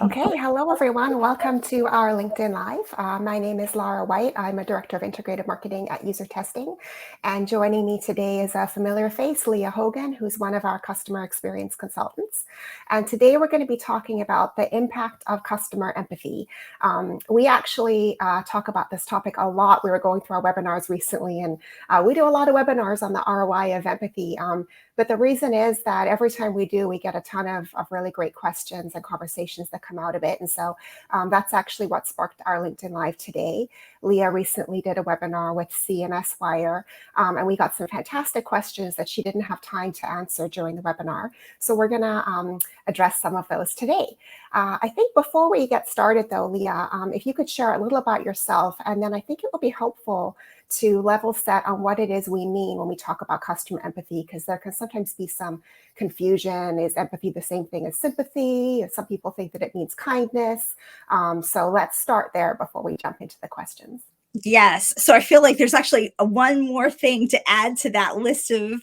Okay, hello everyone. Welcome to our LinkedIn Live. My name is Laura White. I'm a Director of Integrated Marketing at User Testing. And joining me today is a familiar face, Leah Hogan, who's one of our customer experience consultants. And today we're going to be talking about the impact of customer empathy. We actually talk about this topic a lot. We were going through our webinars recently, and we do a lot of webinars on the ROI of empathy. But the reason is that every time we do, we get a ton of really great questions and conversations that come out of it. And so that's actually what sparked our LinkedIn Live today. Leah recently did a webinar with CMS Wire, and we got some fantastic questions that she didn't have time to answer during the webinar. So we're going to address some of those today. I think before we get started, though, Leah, if you could share a little about yourself, and then I think it will be helpful to level set on what it is we mean when we talk about customer empathy, because there can sometimes be some confusion. Is empathy the same thing as sympathy? Some people think that it means kindness. So let's start there before we jump into the questions. Yes. So I feel like there's actually one more thing to add to that list of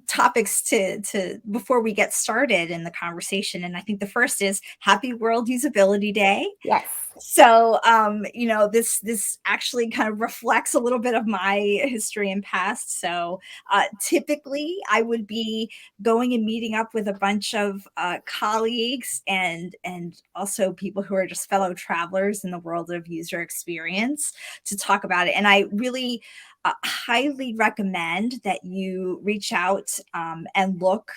topics to before we get started in the conversation. And I think the first is Happy World Usability Day. Yes. So, this actually kind of reflects a little bit of my history and past. So, typically, I would be going and meeting up with a bunch of colleagues and also people who are just fellow travelers in the world of user experience to talk about it. And I really highly recommend that you reach out and look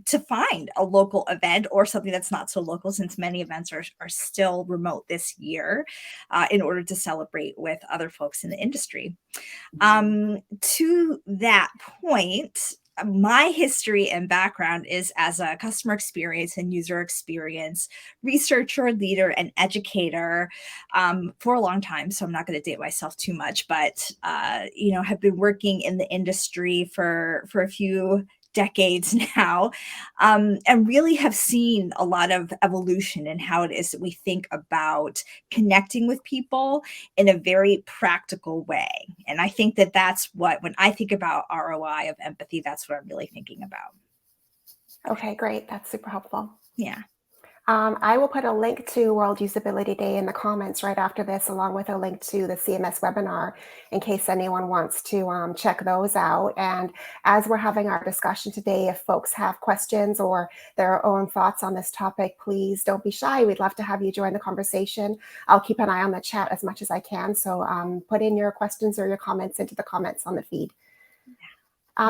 to find a local event or something that's not so local, since many events are still remote this year, in order to celebrate with other folks in the industry. To that point, my history and background is as a customer experience and user experience researcher, leader, and educator for a long time. So I'm not going to date myself too much, but have been working in the industry for a few decades now, and really have seen a lot of evolution in how it is that we think about connecting with people in a very practical way. And I think that that's what, when I think about ROI of empathy, that's what I'm really thinking about. Okay, great. That's super helpful. Yeah. I will put a link to World Usability Day in the comments right after this, along with a link to the CMS webinar in case anyone wants to check those out. And as we're having our discussion today, if folks have questions or their own thoughts on this topic, please don't be shy. We'd love to have you join the conversation. I'll keep an eye on the chat as much as I can. So put in your questions or your comments into the comments on the feed.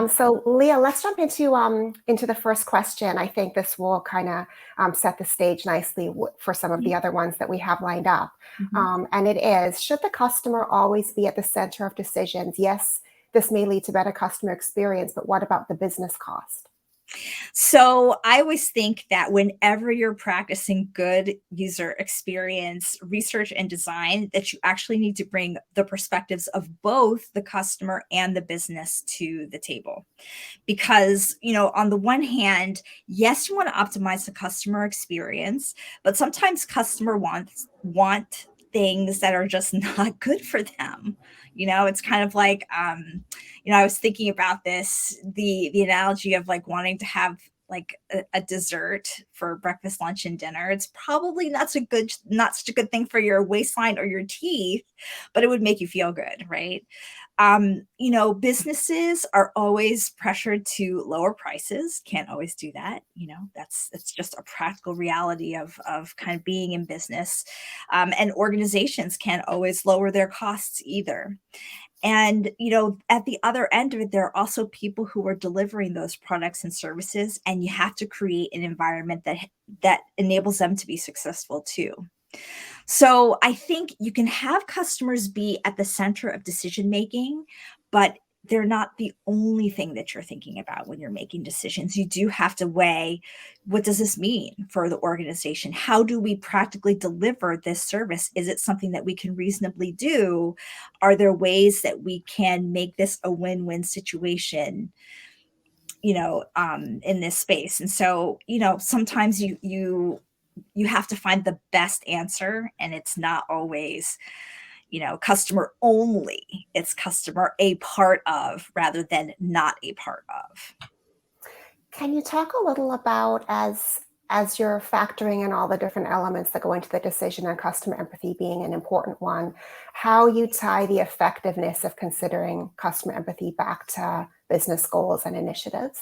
So Leah, let's jump into the first question. I think this will kind of set the stage nicely for some of the other ones that we have lined up. And it is, should the customer always be at the center of decisions? Yes, this may lead to better customer experience, but what about the business cost? So I always think that whenever you're practicing good user experience research and design, that you actually need to bring the perspectives of both the customer and the business to the table. Because, on the one hand, yes, you want to optimize the customer experience, but sometimes customer want things that are just not good for them. It's kind of like, I was thinking about the analogy of like wanting to have like a dessert for breakfast, lunch, and dinner. It's probably not such a good thing for your waistline or your teeth, but it would make you feel good, right? Businesses are always pressured to lower prices. Can't always do that. It's just a practical reality of kind of being in business. And organizations can't always lower their costs either. And, at the other end of it, there are also people who are delivering those products and services, and you have to create an environment that enables them to be successful too. So I think you can have customers be at the center of decision making, but they're not the only thing that you're thinking about when you're making decisions. You do have to weigh, what does this mean for the organization? How do we practically deliver this service? Is it something that we can reasonably do? Are there ways that we can make this a win-win situation, in this space? And so, sometimes you have to find the best answer, and it's not always customer only. It's customer a part of rather than not a part of. Can you talk a little about, as as you're factoring in all the different elements that go into the decision and customer empathy being an important one, how you tie the effectiveness of considering customer empathy back to business goals and initiatives?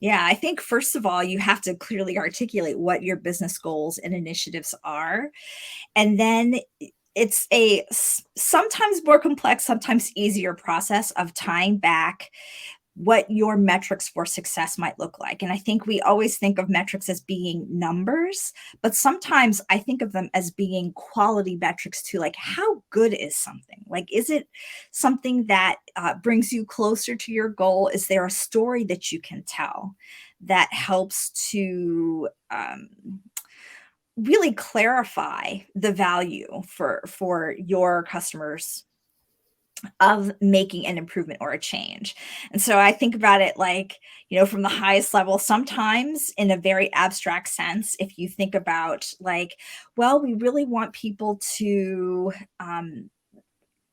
Yeah, I think first of all, you have to clearly articulate what your business goals and initiatives are. And then it's sometimes more complex, sometimes easier process of tying back what your metrics for success might look like. And I think we always think of metrics as being numbers, but sometimes I think of them as being quality metrics too. Like, how good is something? Like, is it something that brings you closer to your goal? Is there a story that you can tell that helps to really clarify the value for your customers of making an improvement or a change? And so I think about it like, from the highest level, sometimes in a very abstract sense, if you think about like, well, we really want people to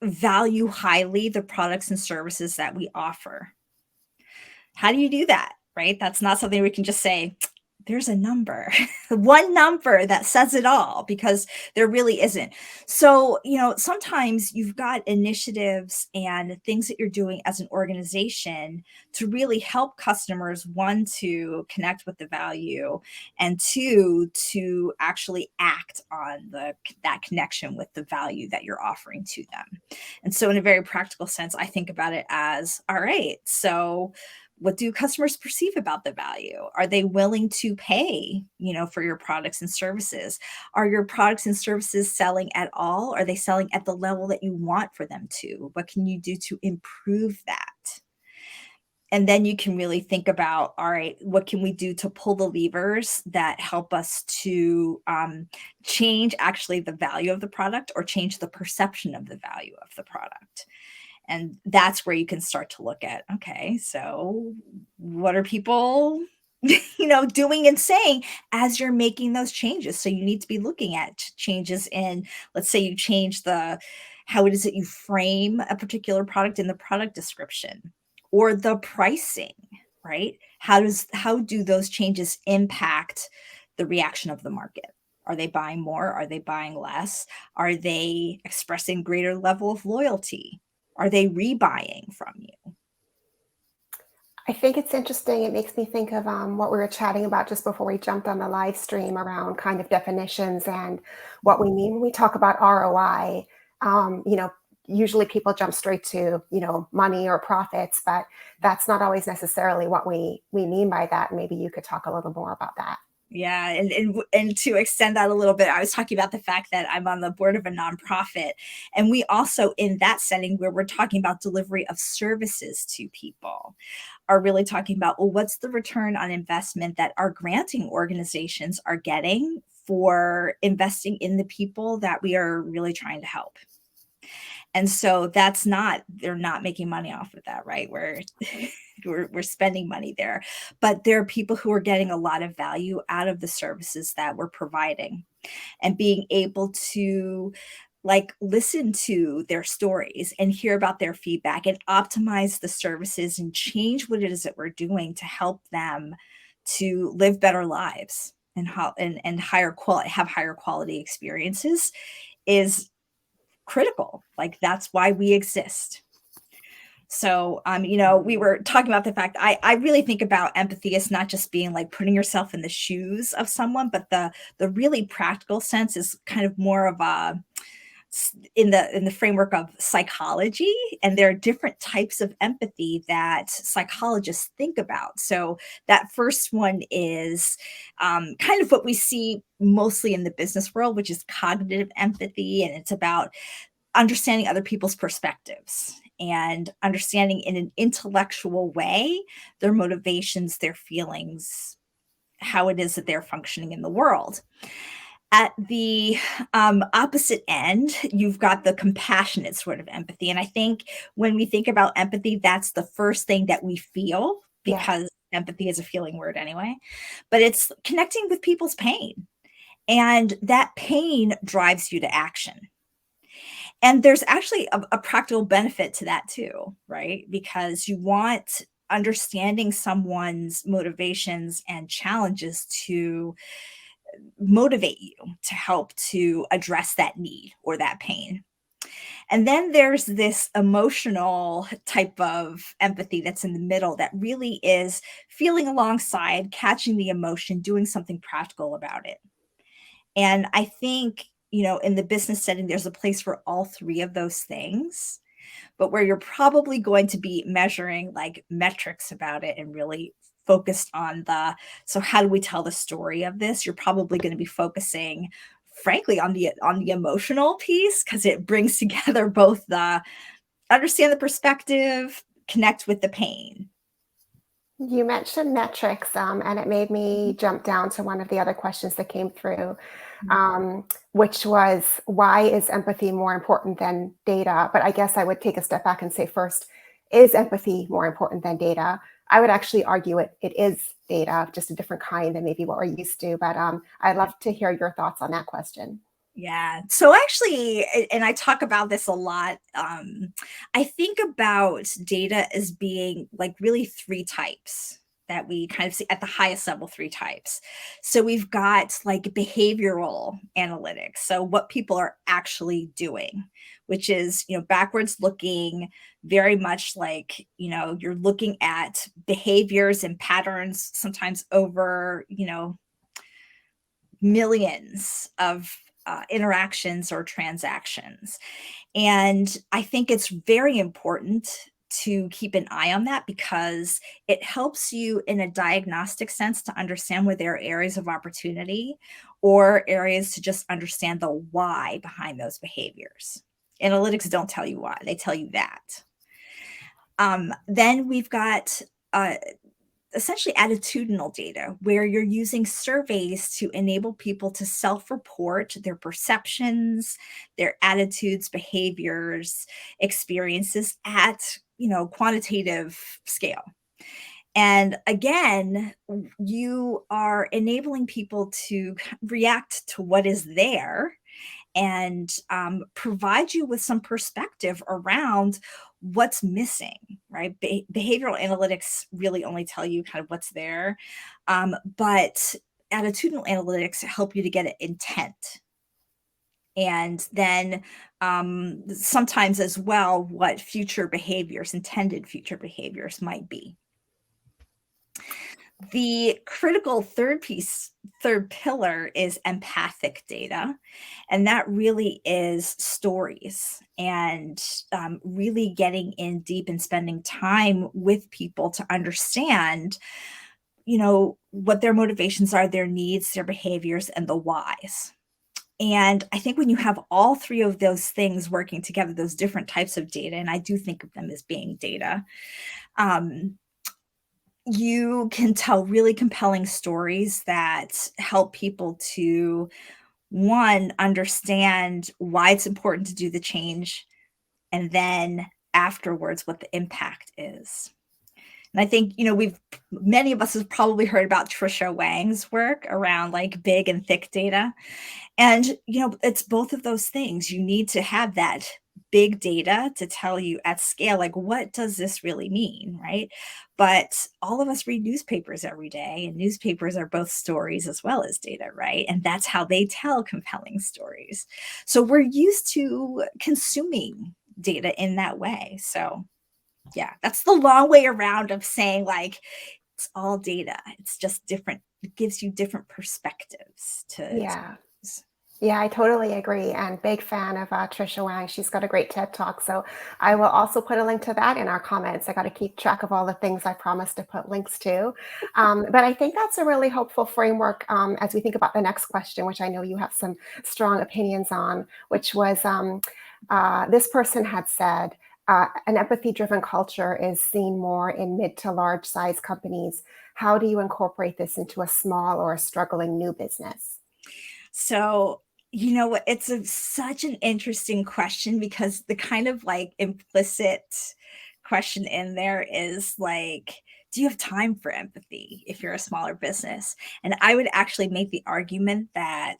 value highly the products and services that we offer. How do you do that? Right? That's not something we can just say, there's a number, one number that says it all, because there really isn't. So, sometimes you've got initiatives and things that you're doing as an organization to really help customers, one, to connect with the value, and two, to actually act on that connection with the value that you're offering to them. And so, in a very practical sense, I think about it as, all right, so what do customers perceive about the value? Are they willing to pay, for your products and services? Are your products and services selling at all? Are they selling at the level that you want for them to? What can you do to improve that? And then you can really think about, all right, what can we do to pull the levers that help us to change actually the value of the product, or change the perception of the value of the product? And that's where you can start to look at, okay, so what are people, doing and saying as you're making those changes? So you need to be looking at changes in, let's say you change how it is that you frame a particular product in the product description, or the pricing, right? How do those changes impact the reaction of the market? Are they buying more? Are they buying less? Are they expressing greater level of loyalty? Are they rebuying from you? I think it's interesting. It makes me think of what we were chatting about just before we jumped on the live stream around kind of definitions and what we mean when we talk about ROI. Usually people jump straight to, money or profits, but that's not always necessarily what we mean by that. Maybe you could talk a little more about that. Yeah, and to extend that a little bit, I was talking about the fact that I'm on the board of a nonprofit, and we also, in that setting where we're talking about delivery of services to people, are really talking about, well, what's the return on investment that our granting organizations are getting for investing in the people that we are really trying to help? And so they're not making money off of that, right? We're spending money there, but there are people who are getting a lot of value out of the services that we're providing, and being able to like listen to their stories and hear about their feedback and optimize the services and change what it is that we're doing to help them to live better lives, and have higher quality experiences, is critical. Like, that's why we exist. So, we were talking about the fact I really think about empathy as not just being like putting yourself in the shoes of someone, but the really practical sense is kind of more of in the framework of psychology. And there are different types of empathy that psychologists think about. So that first one is kind of what we see mostly in the business world, which is cognitive empathy, and it's about understanding other people's perspectives and understanding in an intellectual way their motivations, their feelings, how it is that they're functioning in the world. At the opposite end, you've got the compassionate sort of empathy. And I think when we think about empathy, that's the first thing that we feel, Yeah. because empathy is a feeling word anyway. But it's connecting with people's pain. And that pain drives you to action. And there's actually a practical benefit to that too, right? Because you want understanding someone's motivations and challenges to motivate you to help to address that need or that pain. And then there's this emotional type of empathy that's in the middle that really is feeling alongside, catching the emotion, doing something practical about it. And I think, in the business setting, there's a place for all three of those things, but where you're probably going to be measuring like metrics about it and really focused on so how do we tell the story of this? You're probably going to be focusing frankly on the emotional piece because it brings together both the understand the perspective, connect with the pain. You mentioned metrics, and it made me jump down to one of the other questions that came through, Mhm. which was why is empathy more important than data? But I guess I would take a step back and say first, is empathy more important than data? I would actually argue it is data, just a different kind than maybe what we're used to. But I'd love to hear your thoughts on that question. Yeah. So actually, and I talk about this a lot, I think about data as being like really three types that we kind of see at the highest level, three types. So we've got like behavioral analytics. So what people are actually doing, which is, backwards looking, very much like, you're looking at behaviors and patterns sometimes over, millions of interactions or transactions. And I think it's very important to keep an eye on that because it helps you in a diagnostic sense to understand where there are areas of opportunity or areas to just understand the why behind those behaviors. Analytics don't tell you why, they tell you that. Then we've got uh, essentially attitudinal data where you're using surveys to enable people to self-report their perceptions, their attitudes, behaviors, experiences at, quantitative scale. And again, you are enabling people to react to what is there and provide you with some perspective around what's missing, right? Behavioral analytics really only tell you kind of what's there, but attitudinal analytics help you to get an intent. And then sometimes as well, what future behaviors, intended future behaviors might be. The critical third pillar is empathic data. And that really is stories and really getting in deep and spending time with people to understand, what their motivations are, their needs, their behaviors, and the whys. And I think when you have all three of those things working together, those different types of data, and I do think of them as being data, um, you can tell really compelling stories that help people to, one, understand why it's important to do the change, and then afterwards, what the impact is. And I think, many of us have probably heard about Trisha Wang's work around like big and thick data. And, it's both of those things. You need to have that big data to tell you at scale, like, what does this really mean? Right. But all of us read newspapers every day, and newspapers are both stories as well as data. Right. And that's how they tell compelling stories. So we're used to consuming data in that way. So, yeah, that's the long way around of saying like it's all data. It's just different. It gives you different perspectives to Yeah. use. Yeah, I totally agree. And big fan of Trisha Wang. She's got a great TED Talk. So I will also put a link to that in our comments. I got to keep track of all the things I promised to put links to. But I think that's a really helpful framework as we think about the next question, which I know you have some strong opinions on, which was this person had said, an empathy driven culture is seen more in mid to large size companies. How do you incorporate this into a small or a struggling new business? So, what? It's such an interesting question because the kind of like implicit question in there is like, do you have time for empathy if you're a smaller business? And I would actually make the argument that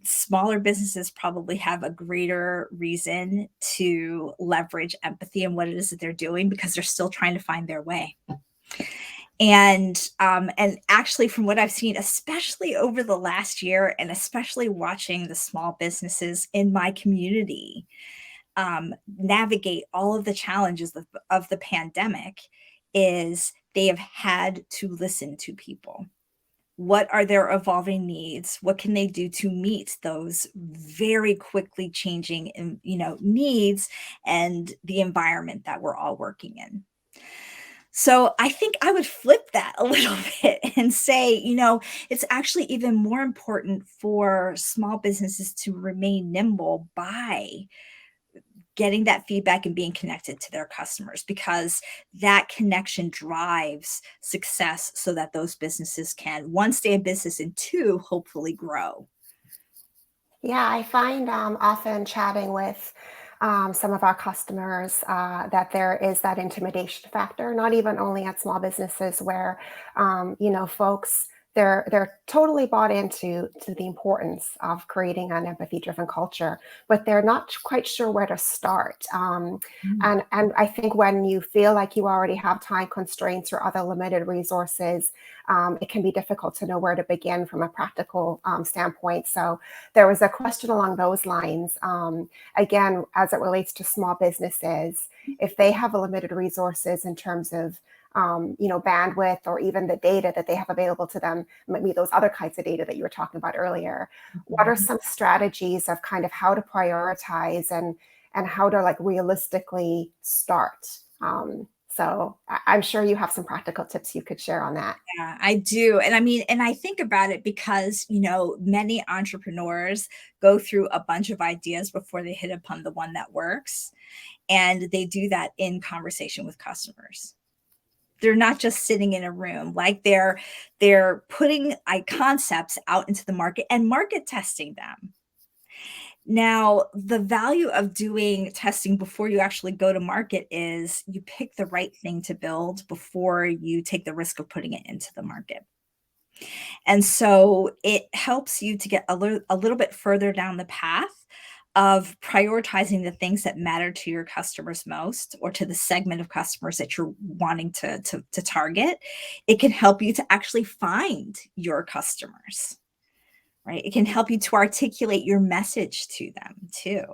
smaller businesses probably have a greater reason to leverage empathy in what it is that they're doing because they're still trying to find their way. And actually from what I've seen, especially over the last year, and especially watching the small businesses in my community navigate all of the challenges of the pandemic, is they have had to listen to people. What are their evolving needs? What can they do to meet those very quickly changing, needs and the environment that we're all working in? So I think I would flip that a little bit and say, it's actually even more important for small businesses to remain nimble by getting that feedback and being connected to their customers, because that connection drives success so that those businesses can, one, stay in business, and two, hopefully grow. Yeah, I find often chatting with some of our customers that there is that intimidation factor, not even only at small businesses where, folks, they're totally bought into the importance of creating an empathy-driven culture, but they're not quite sure where to start. Mm. And I think when you feel like you already have time constraints or other limited resources, it can be difficult to know where to begin from a practical standpoint. So there was a question along those lines. Again, as it relates to small businesses, if they have limited resources in terms of bandwidth or even the data that they have available to them, maybe those other kinds of data that you were talking about earlier, what are Mhm. some strategies of kind of how to prioritize and how to like realistically start? So I'm sure you have some practical tips you could share on that. Yeah, I do. And I mean, and I think about it because, many entrepreneurs go through a bunch of ideas before they hit upon the one that works. And they do that in conversation with customers. They're not just sitting in a room, like they're putting concepts out into the market and market testing them. Now, the value of doing testing before you actually go to market is you pick the right thing to build before you take the risk of putting it into the market. And so it helps you to get a little bit further down the path of prioritizing the things that matter to your customers most, or to the segment of customers that you're wanting to target. It can help you to actually find your customers, right? It can help you to articulate your message to them too.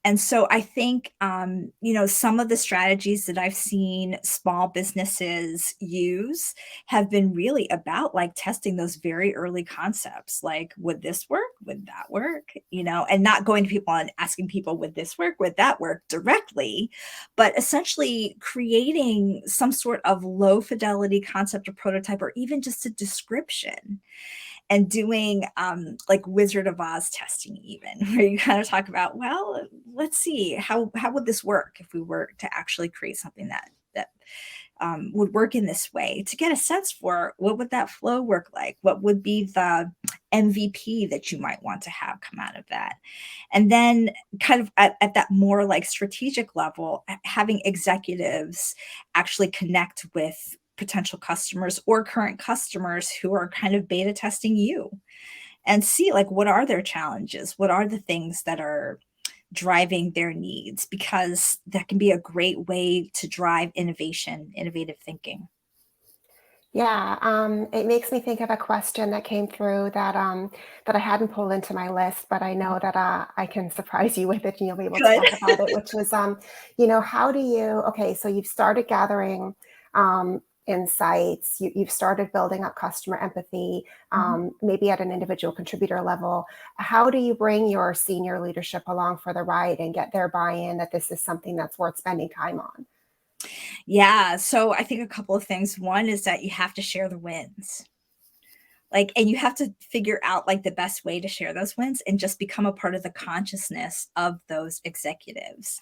And so I think, some of the strategies that I've seen small businesses use have been really about like testing those very early concepts. Like, would this work? Would that work? And not going to people and asking people, would this work? Would that work directly? But essentially creating some sort of low fidelity concept or prototype, or even just a description, and doing like Wizard of Oz testing, even where you kind of talk about, well, let's see how would this work if we were to actually create something that would work in this way, to get a sense for what would that flow work like, what would be the MVP that you might want to have come out of that. And then kind of at that more like strategic level, having executives actually connect with potential customers or current customers who are kind of beta testing you, and see like what are their challenges, what are the things that are driving their needs, because that can be a great way to drive innovation, innovative thinking. Yeah, it makes me think of a question that came through that I hadn't pulled into my list, but I know that I can surprise you with it, and you'll be able to Good. talk about it. Which was, how do you? Okay, so you've started gathering insights. You've started building up customer empathy, Mhm. maybe at an individual contributor level. How do you bring your senior leadership along for the ride and get their buy-in that this is something that's worth spending time on? Yeah, so I think a couple of things. One is that you have to share the wins. Like, and you have to figure out like the best way to share those wins and just become a part of the consciousness of those executives.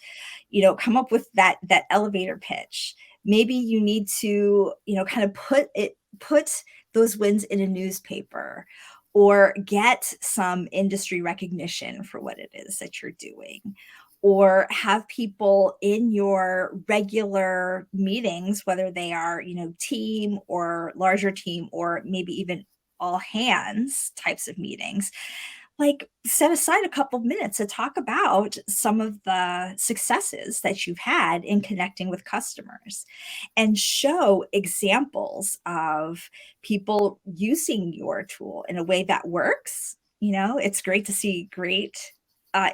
Come up with that elevator pitch. Maybe you need to, kind of put those wins in a newspaper, or get some industry recognition for what it is that you're doing, or have people in your regular meetings, whether they are, team or larger team, or maybe even all hands types of meetings, like set aside a couple of minutes to talk about some of the successes that you've had in connecting with customers and show examples of people using your tool in a way that works. You know, it's great to see great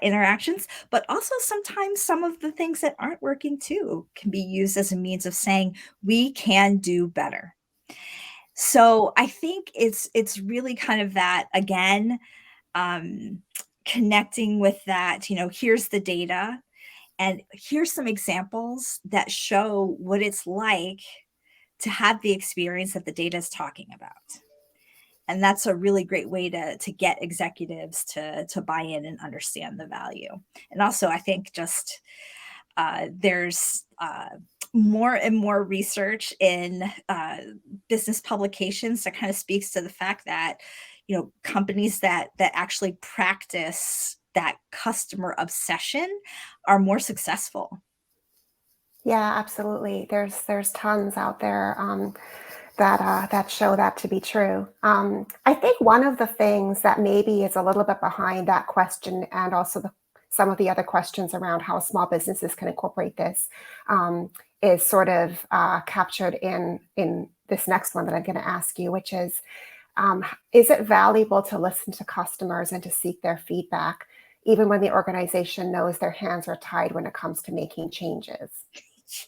interactions, but also sometimes some of the things that aren't working too can be used as a means of saying we can do better. So I think it's really kind of that again, um, connecting with that, here's the data and here's some examples that show what it's like to have the experience that the data is talking about. And that's a really great way to get executives to buy in and understand the value. And also, I think just there's more and more research in business publications that kind of speaks to the fact that companies that actually practice that customer obsession are more successful. Yeah, absolutely. There's tons out there that show that to be true. I think one of the things that maybe is a little bit behind that question, and also some of the other questions around how small businesses can incorporate this, is sort of captured in this next one that I'm going to ask you, which is it valuable to listen to customers and to seek their feedback, even when the organization knows their hands are tied when it comes to making changes?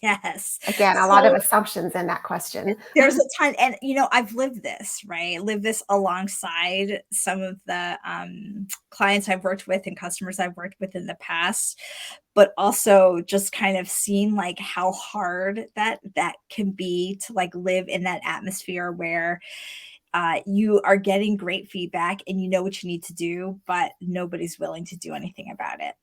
Yes. Again, a lot of So assumptions in that question. there's a ton, and I've lived this, right? Lived this alongside some of the clients I've worked with and customers I've worked with in the past, but also just kind of seen like how hard that can be to like live in that atmosphere where you are getting great feedback and you know what you need to do, but nobody's willing to do anything about it.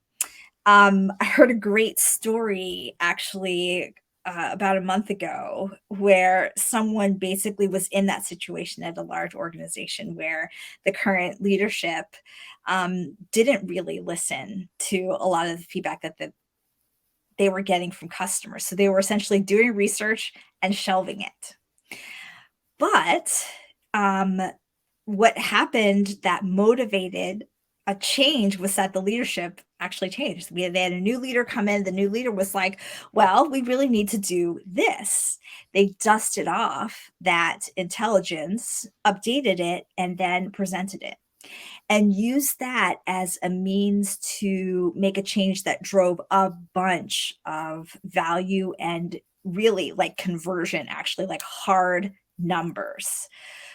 I heard a great story actually about a month ago where someone basically was in that situation at a large organization where the current leadership didn't really listen to a lot of the feedback that they were getting from customers. So they were essentially doing research and shelving it. But um, what happened that motivated a change was that the leadership actually changed. They had a new leader come in. The new leader was like, well, we really need to do this. They dusted off that intelligence, updated it, and then presented it and used that as a means to make a change that drove a bunch of value and really like conversion, actually, like hard numbers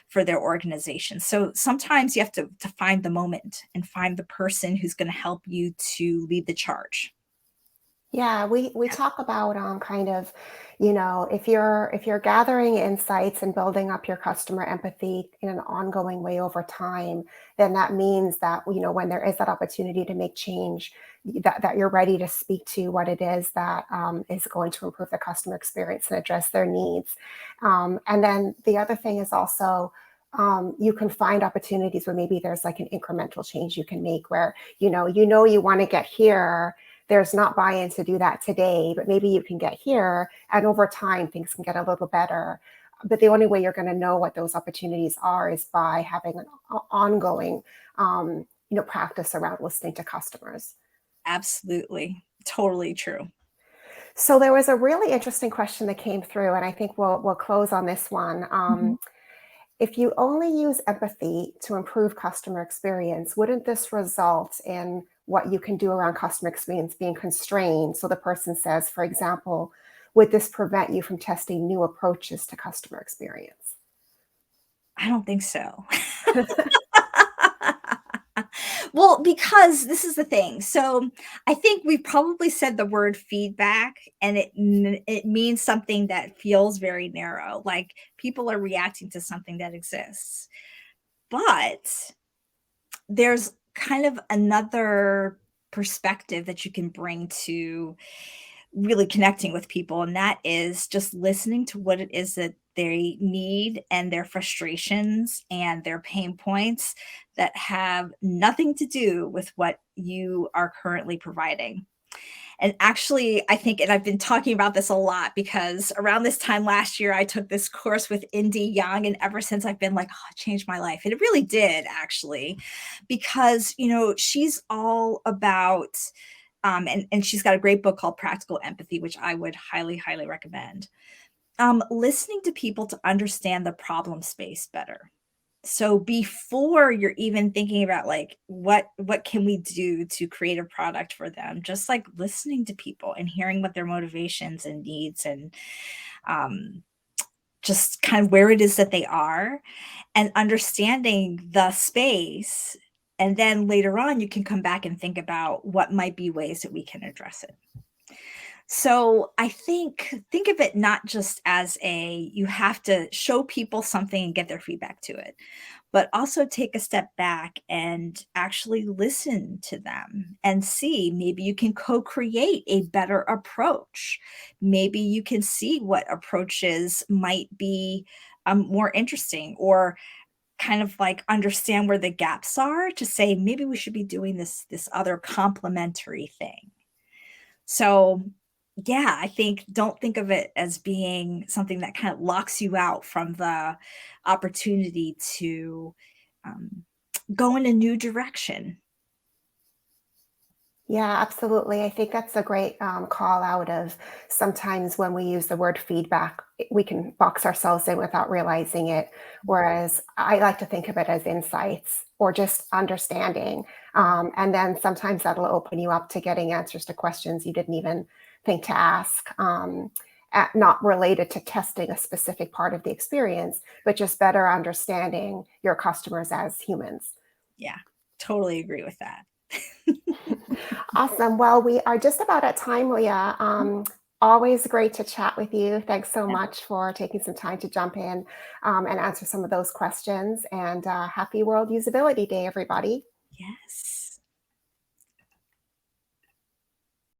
for their organization. So sometimes you have to find the moment and find the person who's going to help you to lead the charge. Yeah, we talk about kind of, if you're gathering insights and building up your customer empathy in an ongoing way over time, then that means that when there is that opportunity to make change, that you're ready to speak to what it is that is going to improve the customer experience and address their needs. And then the other thing is also. You can find opportunities where maybe there's like an incremental change you can make where you want to get here. There's not buy-in to do that today, but maybe you can get here, and over time things can get a little better. But the only way you're going to know what those opportunities are is by having an ongoing practice around listening to customers. Absolutely. Totally true. So there was a really interesting question that came through, and I think we'll close on this one. Mhm. If you only use empathy to improve customer experience, wouldn't this result in what you can do around customer experience being constrained? So the person says, for example, would this prevent you from testing new approaches to customer experience? I don't think so. Well, because this is the thing. So I think we probably said the word feedback and it means something that feels very narrow, like people are reacting to something that exists. But there's kind of another perspective that you can bring to really connecting with people, and that is just listening to what it is that they need and their frustrations and their pain points that have nothing to do with what you are currently providing. And actually, I think, and I've been talking about this a lot because around this time last year, I took this course with Indy Young. And ever since I've been like, oh, it changed my life. And it really did, actually, because, she's all about, and she's got a great book called Practical Empathy, which I would highly, highly recommend. Listening to people to understand the problem space better. So before you're even thinking about like what can we do to create a product for them, just like listening to people and hearing what their motivations and needs and um, just kind of where it is that they are and understanding the space. And then later on, you can come back and think about what might be ways that we can address it. So I think of it not just as you have to show people something and get their feedback to it, but also take a step back and actually listen to them and see maybe you can co-create a better approach. Maybe you can see what approaches might be more interesting, or kind of like understand where the gaps are to say maybe we should be doing this other complementary thing. So, yeah, I think don't think of it as being something that kind of locks you out from the opportunity to um, go in a new direction. Yeah, absolutely. I think that's a great call out of sometimes when we use the word feedback, we can box ourselves in without realizing it. Whereas I like to think of it as insights or just understanding. And then sometimes that'll open you up to getting answers to questions you didn't even think to ask. Not related to testing a specific part of the experience, but just better understanding your customers as humans. Yeah, totally agree with that. Awesome. Well, we are just about at time, Leah. Always great to chat with you. Thanks so much for taking some time to jump in and answer some of those questions. And happy World Usability Day, everybody. Yes.